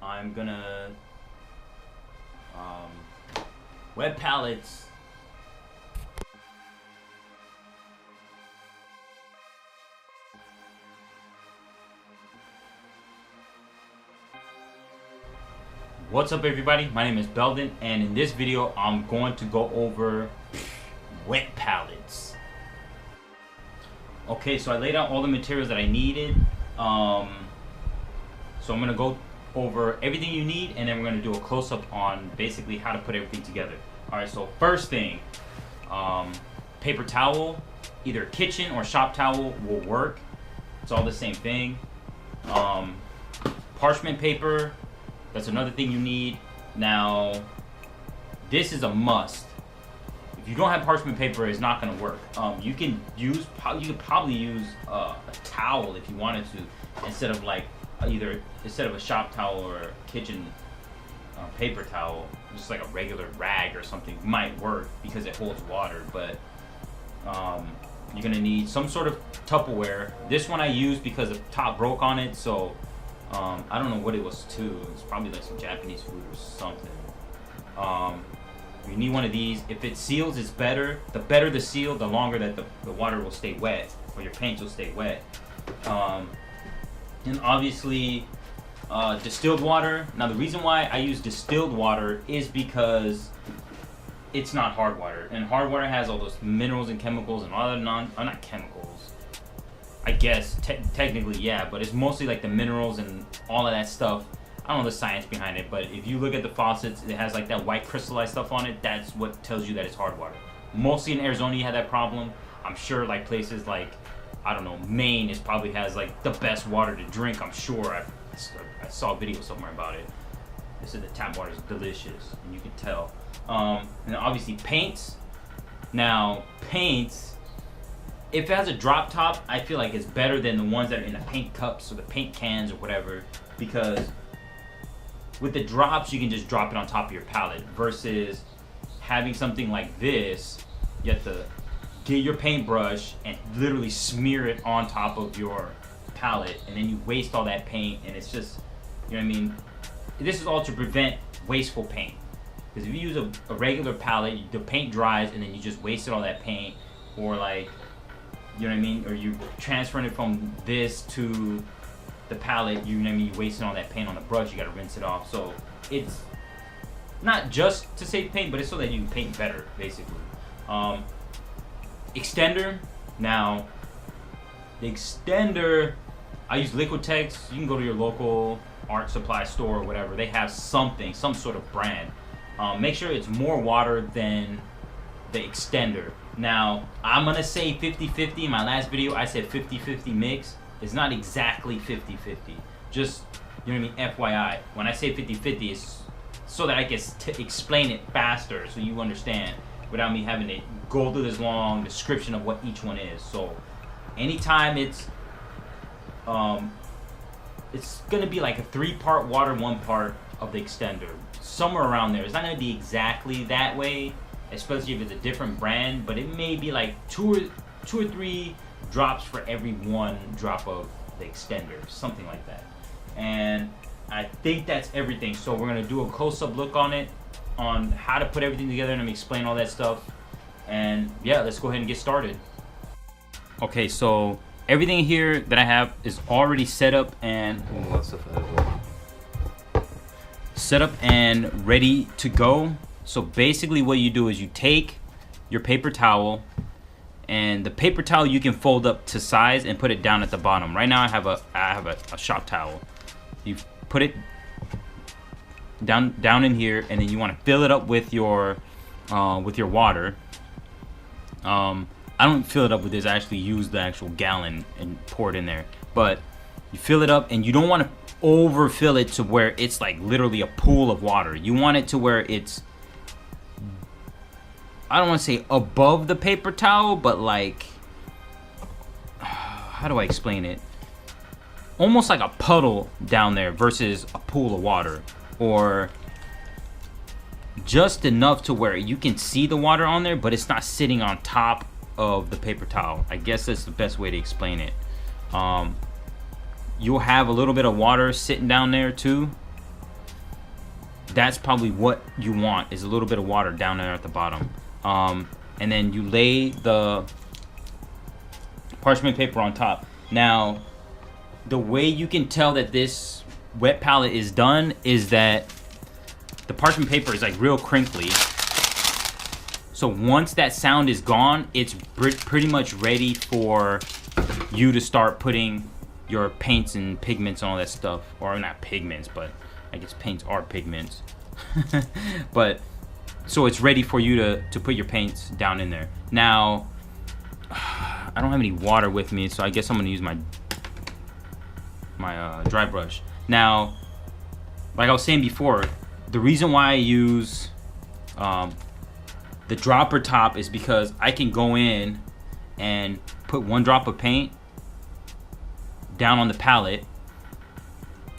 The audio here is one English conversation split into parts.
I'm gonna wet palettes. What's up everybody, my name is Belden, and in this video I'm going to go over wet palettes. Okay, so I laid out all the materials that I needed. So I'm gonna go over everything you need, and then we're gonna do a close-up on basically how to put everything together. Alright, so first thing, paper towel, either kitchen or shop towel will work. It's all the same thing. Parchment paper, that's another thing you need. Now, this is a must. If you don't have parchment paper, it's not gonna work. You could probably use a towel if you wanted to, instead of a shop towel or a kitchen paper towel. Just like a regular rag or something might work because it holds water. But you're gonna need some sort of Tupperware. This one I used because the top broke on it, so I don't know what it was too. It's probably like some Japanese food or something. You need one of these. If it seals, it's better. The better the seal, the longer that the water will stay wet, or your paint will stay wet. And obviously distilled water. Now the reason why I use distilled water is because it's not hard water, and hard water has all those minerals and chemicals and all that not chemicals, I guess technically, yeah, but it's mostly like the minerals and all of that stuff. I don't know the science behind it, but if you look at the faucets, it has like that white crystallized stuff on it. That's what tells you that it's hard water. Mostly in Arizona you have that problem. I'm sure like places like, I don't know, Maine probably has like the best water to drink. I'm sure. I saw a video somewhere about it. They said the tap water is delicious, and you can tell. And obviously paints. Now paints, if it has a drop top, I feel like it's better than the ones that are in the paint cups or the paint cans or whatever, because with the drops you can just drop it on top of your palette, versus having something like this, you have to get your paintbrush and literally smear it on top of your palette, and then you waste all that paint, and it's just, you know what I mean? This is all to prevent wasteful paint, because if you use a regular palette, the paint dries and then you just wasted all that paint, or like, you know what I mean, or you transferring it from this to the palette, you know what I mean, you wasting all that paint on the brush, you gotta rinse it off. So it's not just to save paint, but it's so that you can paint better, basically. Extender. Now the extender, I use Liquitex. You can go to your local art supply store or whatever, they have some sort of brand. Make sure it's more water than the extender. Now I'm gonna say 50-50. In my last video I said 50-50 mix. It's not exactly 50-50, just, you know what I mean, FYI. When I say 50-50, it's so that I can explain it faster so you understand, without me having to go through this long description of what each one is. So anytime it's gonna be like a 3-part water, 1 part of the extender, somewhere around there. It's not gonna be exactly that way, especially if it's a different brand, but it may be like two or three drops for every 1 drop of the extender, something like that. And I think that's everything. So we're gonna do a close-up look on it, on how to put everything together, and I'm explain all that stuff. And yeah, let's go ahead and get started. Okay, so everything here that I have is already set up and ready to go. So basically what you do is you take your paper towel, and the paper towel you can fold up to size and put it down at the bottom. Right now I have a shop towel. You put it down in here, and then you want to fill it up with your water. I don't fill it up with this. I actually use the actual gallon and pour it in there. But you fill it up, and you don't want to overfill it to where it's like literally a pool of water. You want it to where it's, I don't want to say above the paper towel, but like, how do I explain it? Almost like a puddle down there versus a pool of water, or just enough to where you can see the water on there, but it's not sitting on top of the paper towel. I guess that's the best way to explain it. You'll have a little bit of water sitting down there too, that's probably what you want, is a little bit of water down there at the bottom. And then you lay the parchment paper on top. Now, the way you can tell that this wet palette is done is that the parchment paper is like real crinkly. So once that sound is gone, it's pretty much ready for you to start putting your paints and pigments and all that stuff. Or not pigments, but I guess paints are pigments. But so it's ready for you to put your paints down in there. Now, I don't have any water with me, so I guess I'm gonna use my dry brush. Now, like I was saying before, the reason why I use the dropper top is because I can go in and put one drop of paint down on the palette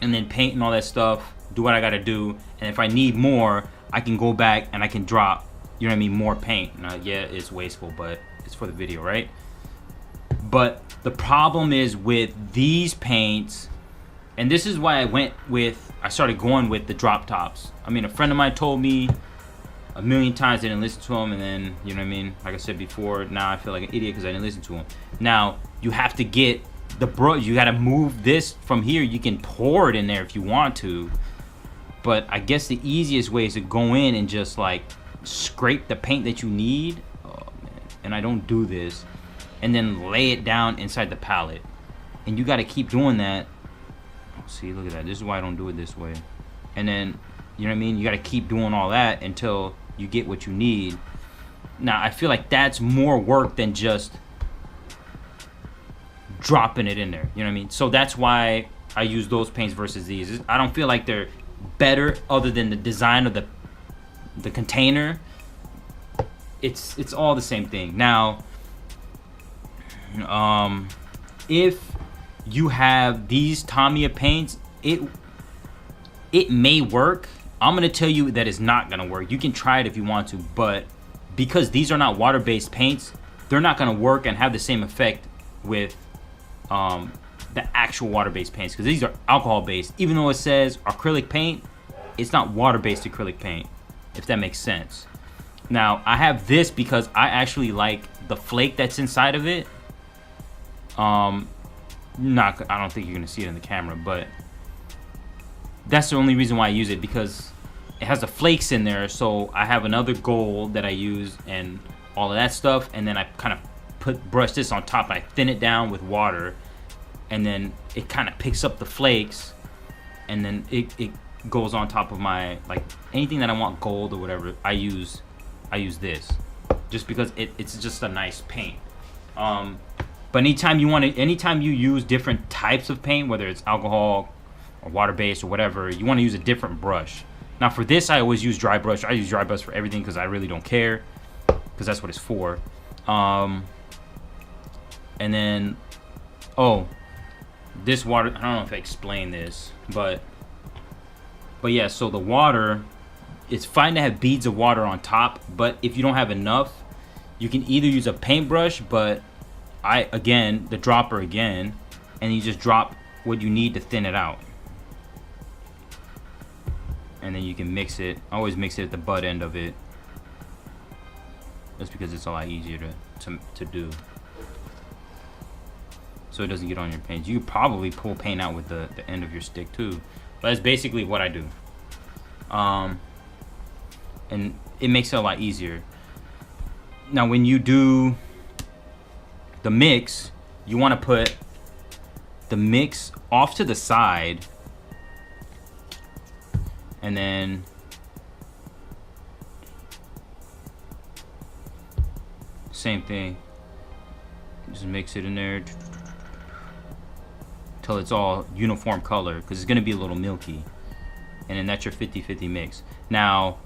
and then paint and all that stuff, do what I gotta do, and if I need more, I can go back and I can drop, you know what I mean, more paint. Now, yeah, it's wasteful, but it's for the video, right? But the problem is with these paints, and this is why I started going with the drop tops. I mean, a friend of mine told me a million times, I didn't listen to him, and then, you know what I mean, like I said before, now I feel like an idiot because I didn't listen to him. Now, you have to get the brush, you gotta move this from here. You can pour it in there if you want to, but I guess the easiest way is to go in and just like scrape the paint that you need. Oh man, and I don't do this. And then lay it down inside the palette. And you gotta keep doing that. Oh, see, look at that. This is why I don't do it this way. And then, you know what I mean? You gotta keep doing all that until you get what you need. Now, I feel like that's more work than just dropping it in there. You know what I mean? So that's why I use those paints versus these. I don't feel like they're better other than the design of the container. It's all the same thing. Now, if you have these Tamiya paints, it may work. I'm gonna tell you that it's not gonna work. You can try it if you want to, but because these are not water-based paints, they're not gonna work and have the same effect with the actual water-based paints, because these are alcohol-based. Even though it says acrylic paint, it's not water-based acrylic paint, if that makes sense. Now, I have this because I actually like the flake that's inside of it. I don't think you're gonna see it in the camera, but that's the only reason why I use it, because it has the flakes in there. So I have another gold that I use and all of that stuff, and then I kind of brush this on top. I thin it down with water, and then it kind of picks up the flakes, and then it goes on top of my, like, anything that I want gold or whatever. I use this just because it's just a nice paint. But anytime you use different types of paint, whether it's alcohol or water-based or whatever, you want to use a different brush. Now for this, I always use dry brush. I use dry brush for everything because I really don't care, because that's what it's for. And then, this water, I don't know if I explained this, but yeah, so the water, it's fine to have beads of water on top, but if you don't have enough, you can either use a paintbrush, but the dropper again, and you just drop what you need to thin it out. And then you can mix it. I always mix it at the butt end of it. That's because it's a lot easier to do. So it doesn't get on your paint. You could probably pull paint out with the end of your stick too. But that's basically what I do. And it makes it a lot easier. Now when you do the mix, you want to put the mix off to the side, and then same thing, just mix it in there till it's all uniform color, because it's going to be a little milky, and then that's your 50-50 mix. Now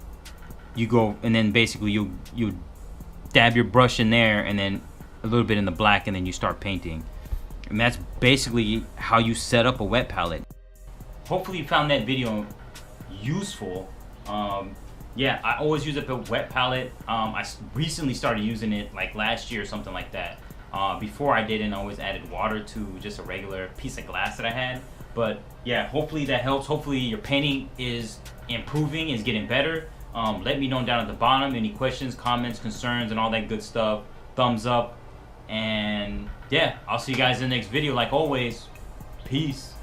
you go, and then basically you dab your brush in there, and then a little bit in the black, and then you start painting. And that's basically how you set up a wet palette. Hopefully you found that video useful. Yeah, I always use a wet palette. I recently started using it like last year or something like that. Before I didn't, I always added water to just a regular piece of glass that I had. But yeah, hopefully that helps. Hopefully your painting is improving, is getting better. Let me know down at the bottom any questions, comments, concerns, and all that good stuff. Thumbs up. And yeah, I'll see you guys in the next video. Like always, peace.